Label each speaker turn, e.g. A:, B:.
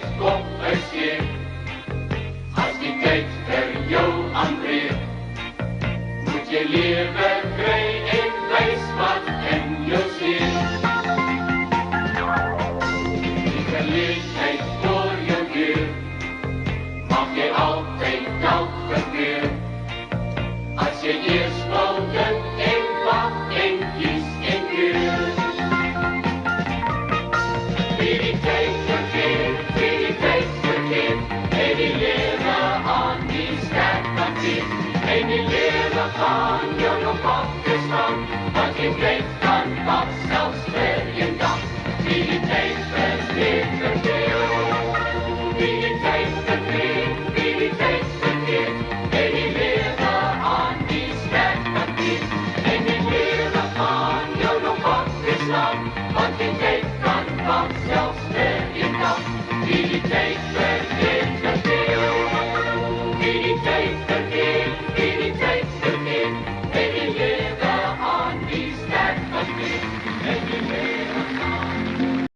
A: tijd kom eens weer. Als die tijd er jou aanbreekt, moet je leven vrij en wijs wat in jou zit. Die gelegenheid voor je deur, mag je altijd koud verkeer. Als je eerst wouden en wacht en kies en keur. Wie die tijd verkeert, en die leren aan die sterk van zit. En die leren gaan je nog wakker staan, want je blijft dan wat zelfs voor je dag. Wie die tijd verkeert, wie die tijd verkeert, wie die tijd verkeert, en die leren aan die sterk van zit. En die leren gaan je nog wakker staan, want je blijft dan wat zelfs voor je dag. Wie die tijd